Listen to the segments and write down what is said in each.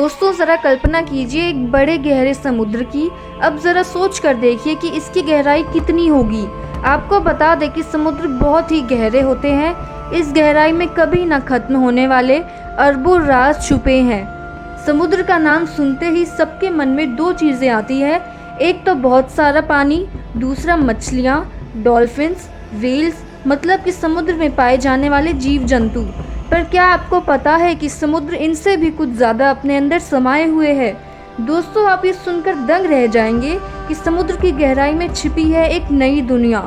दोस्तों ज़रा कल्पना कीजिए एक बड़े गहरे समुद्र की। अब ज़रा सोच कर देखिए कि इसकी गहराई कितनी होगी। आपको बता दें कि समुद्र बहुत ही गहरे होते हैं। इस गहराई में कभी न खत्म होने वाले अरबों राज छुपे हैं। समुद्र का नाम सुनते ही सबके मन में दो चीज़ें आती है, एक तो बहुत सारा पानी, दूसरा मछलियाँ, डॉल्फिन्स, व्हेल्स, मतलब कि समुद्र में पाए जाने वाले जीव जंतु। पर क्या आपको पता है कि समुद्र इनसे भी कुछ ज़्यादा अपने अंदर समाये हुए है। दोस्तों आप ये सुनकर दंग रह जाएंगे कि समुद्र की गहराई में छिपी है एक नई दुनिया।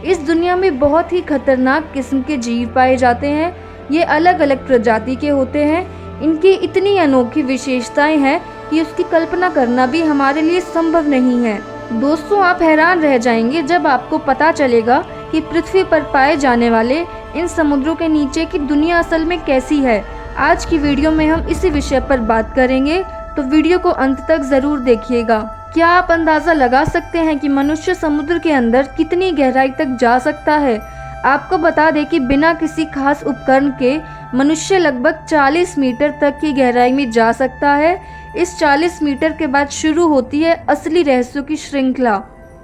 इस दुनिया में बहुत ही खतरनाक किस्म के जीव पाए जाते हैं। ये अलग अलग प्रजाति के होते हैं। इनकी इतनी अनोखी विशेषताएं हैं कि उसकी कल्पना करना भी हमारे लिए संभव नहीं है। दोस्तों आप हैरान रह जाएंगे जब आपको पता चलेगा कि पृथ्वी पर पाए जाने वाले इन समुद्रों के नीचे की दुनिया असल में कैसी है। आज की वीडियो में हम इसी विषय पर बात करेंगे, तो वीडियो को अंत तक ज़रूर देखिएगा। क्या आप अंदाज़ा लगा सकते हैं कि मनुष्य समुद्र के अंदर कितनी गहराई तक जा सकता है? आपको बता दें कि बिना किसी खास उपकरण के मनुष्य लगभग 40 मीटर तक की गहराई में जा सकता है। इस 40 मीटर के बाद शुरू होती है असली रहस्यों की श्रृंखला।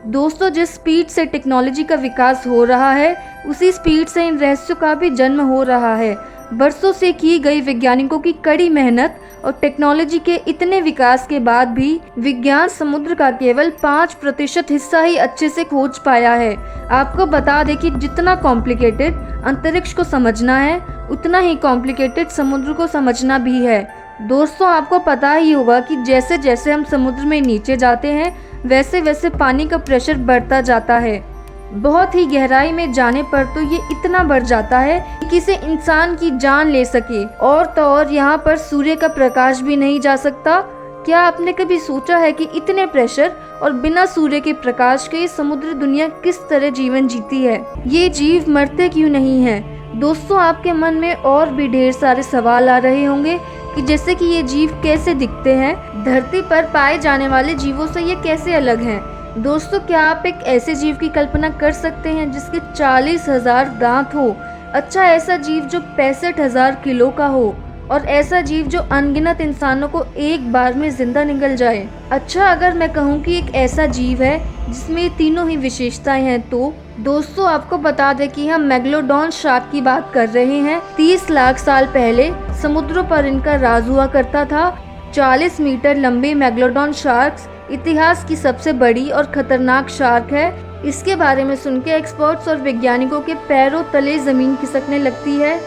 दोस्तों जिस स्पीड से टेक्नोलॉजी का विकास हो रहा है, उसी स्पीड से इन रहस्यों का भी जन्म हो रहा है। बरसों से की गई वैज्ञानिकों की कड़ी मेहनत और टेक्नोलॉजी के इतने विकास के बाद भी विज्ञान समुद्र का केवल 5% हिस्सा ही अच्छे से खोज पाया है। आपको बता दें कि जितना कॉम्प्लिकेटेड अंतरिक्ष को समझना है, उतना ही कॉम्प्लिकेटेड समुद्र को समझना भी है। दोस्तों आपको पता ही होगा कि जैसे जैसे हम समुद्र में नीचे जाते हैं, वैसे वैसे पानी का प्रेशर बढ़ता जाता है। बहुत ही गहराई में जाने पर तो ये इतना बढ़ जाता है कि किसी इंसान की जान ले सके। और तो और यहाँ पर सूर्य का प्रकाश भी नहीं जा सकता। क्या आपने कभी सोचा है कि इतने प्रेशर और बिना सूर्य के प्रकाश के ये समुद्री दुनिया किस तरह जीवन जीती है? ये जीव मरते क्यों नहीं हैं? दोस्तों आपके मन में और भी ढेर सारे सवाल आ रहे होंगे कि जैसे कि ये जीव कैसे दिखते हैं, धरती पर पाए जाने वाले जीवों से ये कैसे अलग हैं। दोस्तों क्या आप एक ऐसे जीव की कल्पना कर सकते हैं जिसके 40,000 दांत हो? अच्छा ऐसा जीव जो 65,000 किलो का हो, और ऐसा जीव जो अनगिनत इंसानों को एक बार में जिंदा निगल जाए। अच्छा अगर मैं कहूँ कि एक ऐसा जीव है जिसमें ये तीनों ही विशेषताएं हैं, तो दोस्तों आपको बता दें कि हम मेगलोडॉन शार्क की बात कर रहे हैं। 30 लाख साल पहले समुद्रों पर इनका राज हुआ करता था। 40 मीटर लंबे मेगलोडॉन शार्क्स इतिहास की सबसे बड़ी और खतरनाक शार्क है। इसके बारे में सुन के एक्सपर्ट्स और वैज्ञानिकों के पैरों तले जमीन खिसकने लगती है।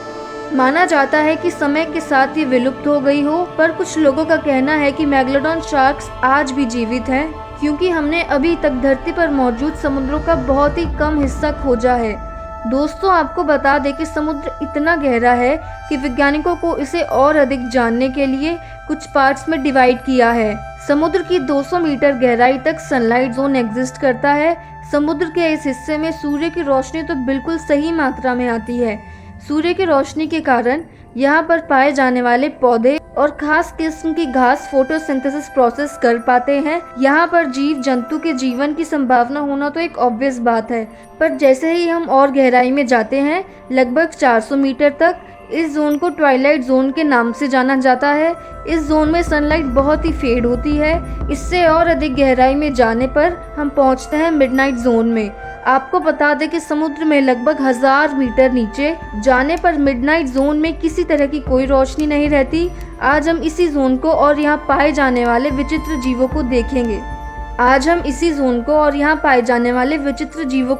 माना जाता है कि समय के साथ ये विलुप्त हो गई हो, पर कुछ लोगों का कहना है कि मेगलोडॉन शार्क्स आज भी जीवित हैं, क्योंकि हमने अभी तक धरती पर मौजूद समुद्रों का बहुत ही कम हिस्सा खोजा है। दोस्तों आपको बता दें कि समुद्र इतना गहरा है कि वैज्ञानिकों को इसे और अधिक जानने के लिए कुछ पार्ट्स में डिवाइड किया है। समुद्र की 200 मीटर गहराई तक सनलाइट जोन एग्जिस्ट करता है। समुद्र के इस हिस्से में सूर्य की रोशनी तो बिल्कुल सही मात्रा में आती है। सूर्य की रोशनी के कारण यहाँ पर पाए जाने वाले पौधे और खास किस्म की घास फोटोसिंथेसिस प्रोसेस कर पाते हैं। यहाँ पर जीव जंतु के जीवन की संभावना होना तो एक ऑब्वियस बात है, पर जैसे ही हम और गहराई में जाते हैं, लगभग 400 मीटर तक, इस जोन को ट्वाइलाइट जोन के नाम से जाना जाता है। इस जोन में सनलाइट बहुत ही फेड होती है। इससे और अधिक गहराई में जाने पर हम पहुंचते हैं मिडनाइट जोन में। आपको बता दें कि समुद्र में लगभग 1000 मीटर नीचे जाने पर मिडनाइट जोन में किसी तरह की कोई रोशनी नहीं रहती। आज हम इसी जोन को और यहाँ पाए जाने वाले विचित्र जीवों को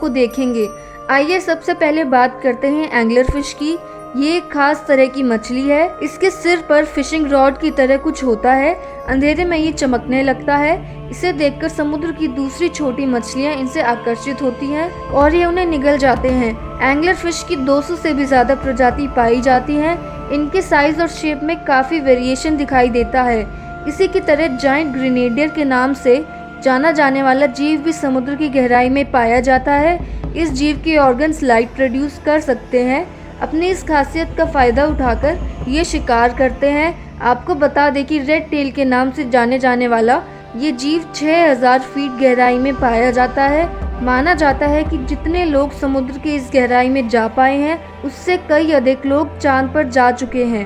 देखेंगे। आइए सबसे पहले बात करते हैं एंगलर फिश की। ये एक खास तरह की मछली है। इसके सिर पर फिशिंग रॉड की तरह कुछ होता है। अंधेरे में ये चमकने लगता है। इसे देखकर समुद्र की दूसरी छोटी मछलियां इनसे आकर्षित होती हैं और ये उन्हें निगल जाते हैं। एंगलर फिश की 200 से भी ज्यादा प्रजाति पाई जाती हैं। इनके साइज और शेप में काफी वेरिएशन दिखाई देता है। इसी की तरह जायंट ग्रेनेडियर के नाम से जाना जाने वाला जीव भी समुद्र की गहराई में पाया जाता है। इस जीव के ऑर्गन्स लाइट प्रोड्यूस कर सकते हैं। अपनी इस खासियत का फायदा उठाकर ये शिकार करते हैं। आपको बता दें कि रेड टेल के नाम से जाने जाने वाला ये जीव 6000 फीट गहराई में पाया जाता है। माना जाता है कि जितने लोग समुद्र की इस गहराई में जा पाए हैं, उससे कई अधिक लोग चांद पर जा चुके हैं।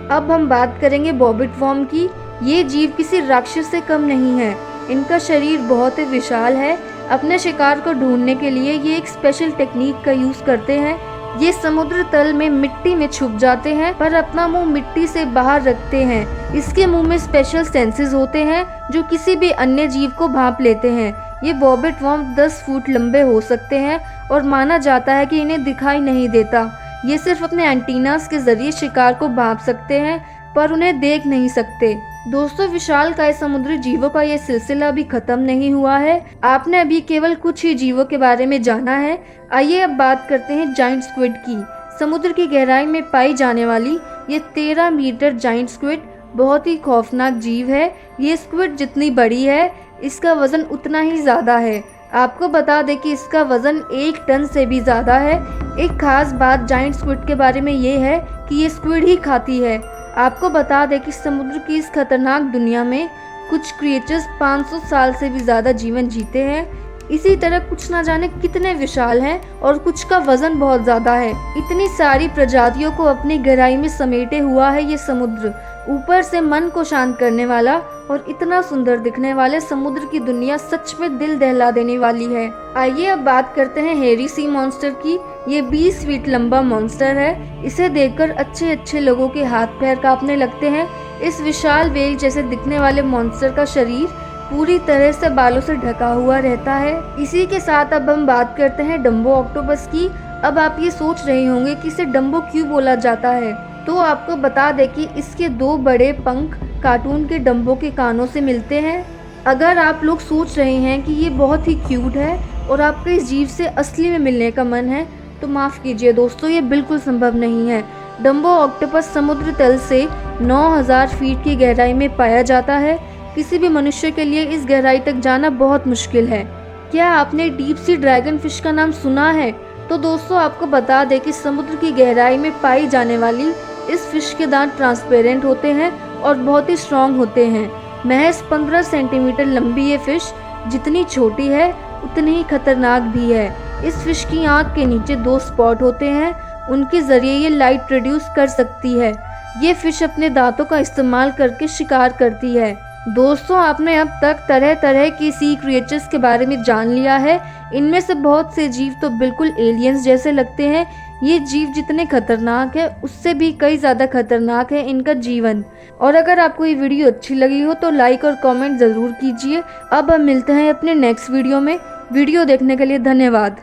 अब हम बात करेंगे बॉबिट वर्म की। ये जीव किसी राक्षस से कम नहीं है। इनका शरीर बहुत ही विशाल है। अपने शिकार को ढूंढने के लिए ये एक स्पेशल टेक्निक का यूज करते हैं। ये समुद्र तल में मिट्टी में छुप जाते हैं पर अपना मुंह मिट्टी से बाहर रखते हैं। इसके मुंह में स्पेशल सेंसेस होते हैं जो किसी भी अन्य जीव को भांप लेते हैं। ये बॉबिट वर्म 10 फुट लंबे हो सकते हैं और माना जाता है कि इन्हें दिखाई नहीं देता। ये सिर्फ अपने एंटीनास के जरिए शिकार को भांप सकते हैं पर उन्हें देख नहीं सकते। दोस्तों, विशालकाय समुद्री जीवों का ये सिलसिला अभी खत्म नहीं हुआ है। आपने अभी केवल कुछ ही जीवों के बारे में जाना है। आइए अब बात करते हैं जाइंट स्क्विड की। समुद्र की गहराई में पाई जाने वाली ये 13 मीटर जाइंट स्क्विड बहुत ही खौफनाक जीव है। ये स्क्विड जितनी बड़ी है इसका वजन उतना ही ज़्यादा है। आपको बता दें कि इसका वजन 1 टन से भी ज़्यादा है। एक खास बात जाइंट स्क्विड के बारे में ये है कि ये स्क्विड ही खाती है। आपको बता दें कि समुद्र की इस खतरनाक दुनिया में कुछ क्रिएचर्स 500 साल से भी ज़्यादा जीवन जीते हैं। इसी तरह कुछ ना जाने कितने विशाल हैं और कुछ का वजन बहुत ज़्यादा है। इतनी सारी प्रजातियों को अपनी गहराई में समेटे हुआ है ये समुद्र। ऊपर से मन को शांत करने वाला और इतना सुंदर दिखने वाले समुद्र की दुनिया सच में दिल दहला देने वाली है। आइए अब बात करते हैं हेरी सी मॉन्स्टर की। ये 20 फीट लंबा मॉन्स्टर है। इसे देखकर अच्छे लोगों के हाथ पैर कांपने लगते हैं। इस विशाल व्हेल जैसे दिखने वाले मॉन्स्टर का शरीर पूरी तरह से बालों से ढका हुआ रहता है। इसी के साथ अब हम बात करते हैं डम्बो ऑक्टोपस की। अब आप ये सोच रहे होंगे कि इसे डम्बो क्यों बोला जाता है, तो आपको बता दें कि इसके 2 बड़े पंख कार्टून के डम्बो के कानों से मिलते हैं। अगर आप लोग सोच रहे हैं कि ये बहुत ही क्यूट है और आपका इस जीव से असली में मिलने का मन है, तो माफ़ कीजिए दोस्तों, ये बिल्कुल संभव नहीं है। डम्बो ऑक्टोपस समुद्र तल से 9000 फीट की गहराई में पाया जाता है। किसी भी मनुष्य के लिए इस गहराई तक जाना बहुत मुश्किल है। क्या आपने डीप सी ड्रैगन फिश का नाम सुना है? तो दोस्तों, आपको बता दें कि समुद्र की गहराई में पाई जाने वाली इस फिश के दांत ट्रांसपेरेंट होते हैं और बहुत ही स्ट्रॉन्ग होते हैं। महज 15 सेंटीमीटर लंबी ये फिश जितनी छोटी है उतनी ही खतरनाक भी है। इस फिश की आंख के नीचे 2 स्पॉट होते हैं, उनके जरिए ये लाइट प्रोड्यूस कर सकती है। ये फिश अपने दांतों का इस्तेमाल करके शिकार करती है। दोस्तों, आपने अब तक तरह तरह की सी क्रिएचर्स के बारे में जान लिया है। इनमें से बहुत से जीव तो बिल्कुल एलियंस जैसे लगते हैं। ये जीव जितने खतरनाक है उससे भी कई ज़्यादा खतरनाक है इनका जीवन। और अगर आपको ये वीडियो अच्छी लगी हो तो लाइक और कमेंट ज़रूर कीजिए। अब हम मिलते हैं अपने नेक्स्ट वीडियो में। वीडियो देखने के लिए धन्यवाद।